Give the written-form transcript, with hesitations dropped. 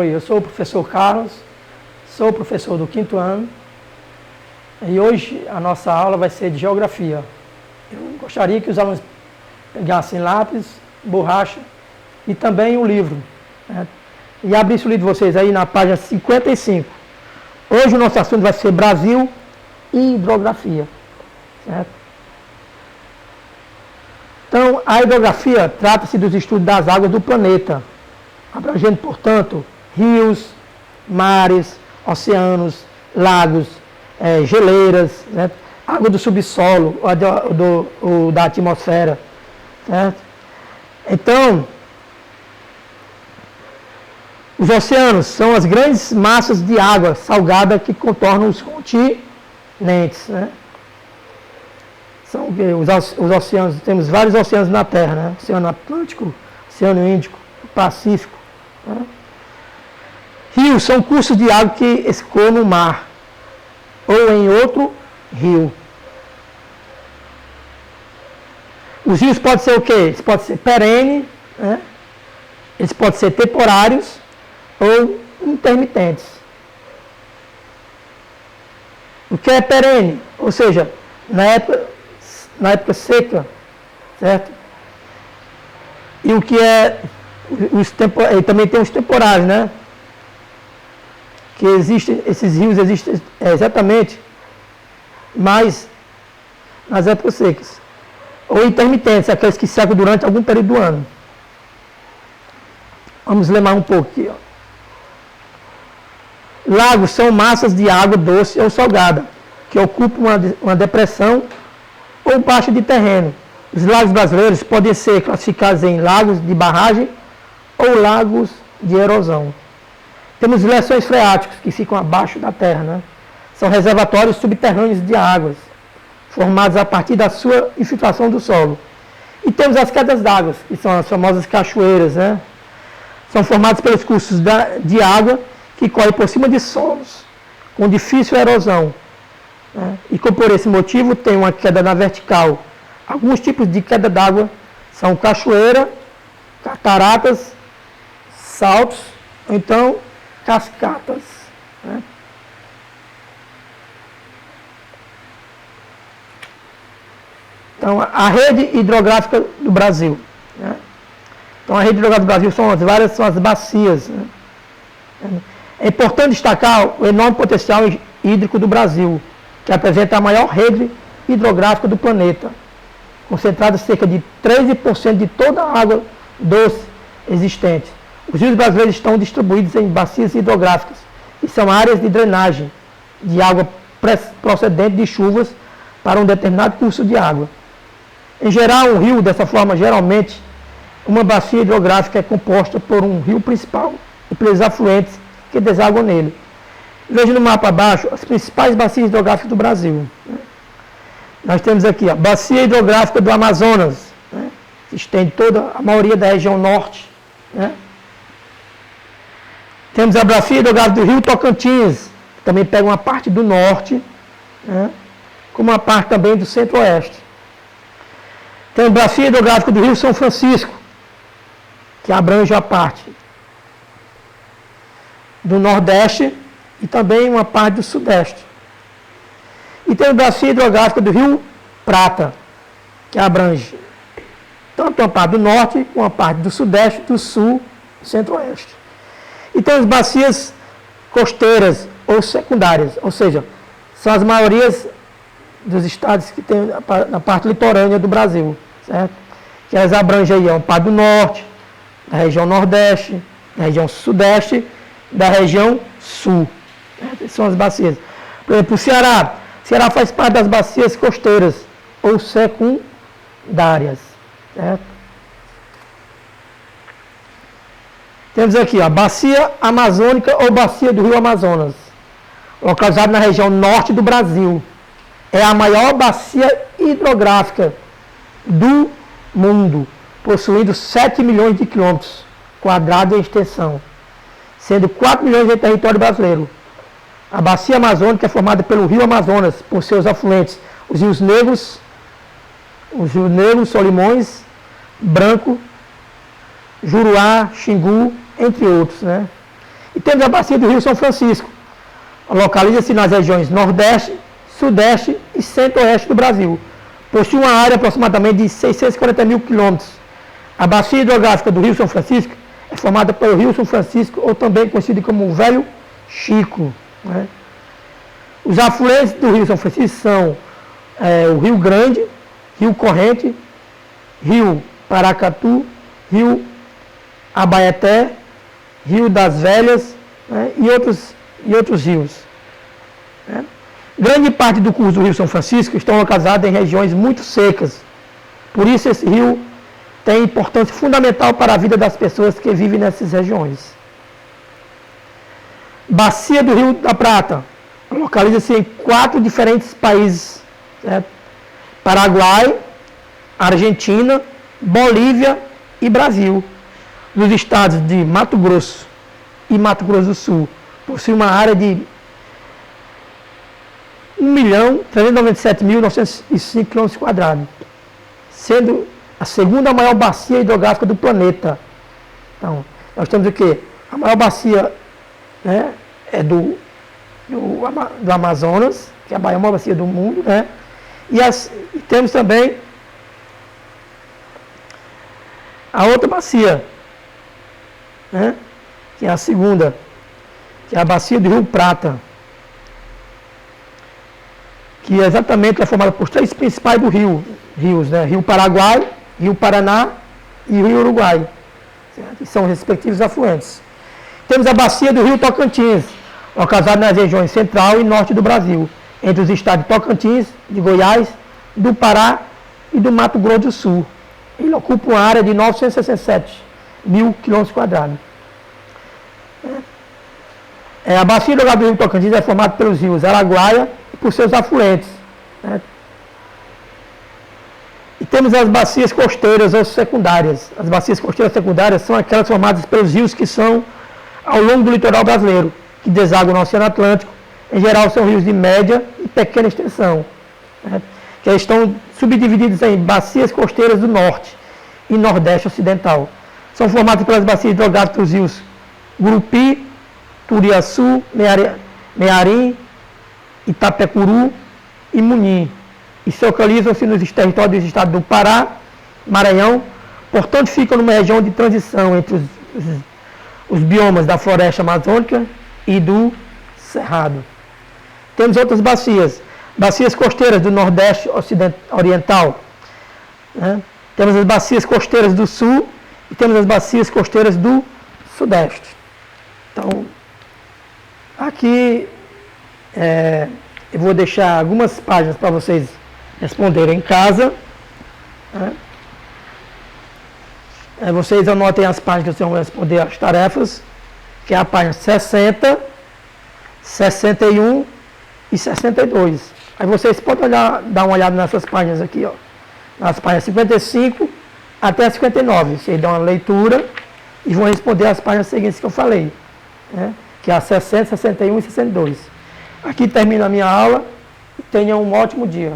Oi, eu sou o professor Carlos, sou professor do 5º ano e hoje a nossa aula vai ser de geografia. Eu gostaria que os alunos pegassem lápis, borracha e também um livro, né? E abrissem o livro de vocês aí na página 55. Hoje o nosso assunto vai ser Brasil e hidrografia, certo? Então, a hidrografia trata-se dos estudos das águas do planeta, abrangendo, portanto, rios, mares, oceanos, lagos, geleiras, né? Água do subsolo ou da atmosfera, certo? Então, os oceanos são as grandes massas de água salgada que contornam os continentes, né? São os oceanos, temos vários oceanos na Terra, né? Oceano Atlântico, Oceano Índico, Pacífico, né? Rios são cursos de água que escoam no mar ou em outro rio. Os rios podem ser o quê? Eles podem ser perenes, né? Eles podem ser temporários ou intermitentes. O que é perene? Ou seja, na época seca, certo? E o que é e também tem os temporários, né? Que existem, esses rios existem exatamente mais nas épocas secas. Ou intermitentes, aqueles que secam durante algum período do ano. Vamos ler mais um pouco aqui, ó. Lagos são massas de água doce ou salgada, que ocupam uma depressão ou baixa de terreno. Os lagos brasileiros podem ser classificados em lagos de barragem ou lagos de erosão. Temos lençóis freáticos, que ficam abaixo da terra, né? São reservatórios subterrâneos de águas, formados a partir da sua infiltração do solo. E temos as quedas d'água, que são as famosas cachoeiras, né? São formadas pelos cursos de água que correm por cima de solos, com difícil erosão, né? E por esse motivo tem uma queda na vertical. Alguns tipos de queda d'água são cachoeira, cataratas, saltos, ou então cascatas, né? Então, a rede hidrográfica do Brasil, né? Então, a rede hidrográfica do Brasil são as bacias, né? É importante destacar o enorme potencial hídrico do Brasil, que apresenta a maior rede hidrográfica do planeta, concentrada cerca de 13% de toda a água doce existente. Os rios brasileiros estão distribuídos em bacias hidrográficas, que são áreas de drenagem de água procedente de chuvas para um determinado curso de água. Em geral, um rio, dessa forma, geralmente, uma bacia hidrográfica é composta por um rio principal e pelos afluentes que desaguam nele. Veja no mapa abaixo as principais bacias hidrográficas do Brasil, né? Nós temos aqui a bacia hidrográfica do Amazonas, né? Que estende toda a maioria da região norte, né? Temos a bacia hidrográfica do Rio Tocantins, que também pega uma parte do norte, né? Como uma parte também do centro-oeste. Tem a bacia hidrográfica do Rio São Francisco, que abrange a parte do nordeste e também uma parte do sudeste. E tem a bacia hidrográfica do Rio Prata, que abrange tanto a parte do norte como a parte do sudeste, do sul e centro-oeste. E tem as bacias costeiras ou secundárias, ou seja, são as maiorias dos estados que tem na parte litorânea do Brasil, certo? Que elas abrangem aí a parte do norte, da região nordeste, da região sudeste, da região sul. Essas são as bacias. Por exemplo, o Ceará. O Ceará faz parte das bacias costeiras ou secundárias, certo? Temos aqui a bacia amazônica ou bacia do Rio Amazonas, localizada na região norte do Brasil. É a maior bacia hidrográfica do mundo, possuindo 7 milhões de quilômetros quadrados em extensão, sendo 4 milhões em território brasileiro. A bacia amazônica é formada pelo Rio Amazonas, por seus afluentes, os rios Negros, Solimões, Branco, Juruá, Xingu, entre outros, né? E temos a bacia do Rio São Francisco. Localiza-se nas regiões Nordeste, Sudeste e Centro-Oeste do Brasil. Possui uma área aproximadamente de 640 mil quilômetros. A bacia hidrográfica do Rio São Francisco é formada pelo Rio São Francisco, ou também conhecido como o Velho Chico. Né? Os afluentes do Rio São Francisco são o Rio Grande, Rio Corrente, Rio Paracatu, Rio Abaeté, Rio das Velhas, né? e outros rios. Né? Grande parte do curso do Rio São Francisco estão localizados em regiões muito secas. Por isso esse rio tem importância fundamental para a vida das pessoas que vivem nessas regiões. Bacia do Rio da Prata. Localiza-se em 4 diferentes países. Certo? Paraguai, Argentina, Bolívia e Brasil. Nos estados de Mato Grosso e Mato Grosso do Sul. Possui uma área de 1.397.905 km², sendo a segunda maior bacia hidrográfica do planeta. Então, nós temos o quê? A maior bacia, né, é do Amazonas, que é a maior bacia do mundo, né? E temos também a outra bacia, né, que é a segunda, que é a bacia do Rio Prata, que exatamente é formada por 3 principais rios, né? Rio Paraguai, Rio Paraná e Rio Uruguai, que são os respectivos afluentes. Temos a bacia do Rio Tocantins, localizada nas regiões central e norte do Brasil, entre os estados de Tocantins, de Goiás, do Pará e do Mato Grosso do Sul. Ele ocupa uma área de 967 mil km². A bacia do Rio Tocantins é formada pelos rios Araguaia e por seus afluentes. Né? E temos as bacias costeiras ou secundárias. As bacias costeiras secundárias são aquelas formadas pelos rios que são ao longo do litoral brasileiro, que desaguam no Oceano Atlântico. Em geral são rios de média e pequena extensão, né? Que estão subdivididos em bacias costeiras do norte e nordeste ocidental. São formadas pelas bacias hidrográficas dos rios Gurupi, Turiaçu, Mearim, Itapecuru e Munim, e se localizam-se nos territórios dos estados do Pará, Maranhão, portanto ficam numa região de transição entre os biomas da floresta amazônica e do cerrado. Temos outras bacias costeiras do Nordeste Oriental, né? Temos as bacias costeiras do Sul e temos as bacias costeiras do Sudeste. Então, aqui eu vou deixar algumas páginas para vocês responderem em casa. Né? Vocês anotem as páginas que vocês vão responder as tarefas, que é a página 60, 61 e 62. Aí vocês podem dar uma olhada nessas páginas aqui, ó, nas páginas 55 até 59. Vocês dão uma leitura e vão responder as páginas seguintes que eu falei, né? Que é a 60, 61 e 62. Aqui termina a minha aula. Tenham um ótimo dia.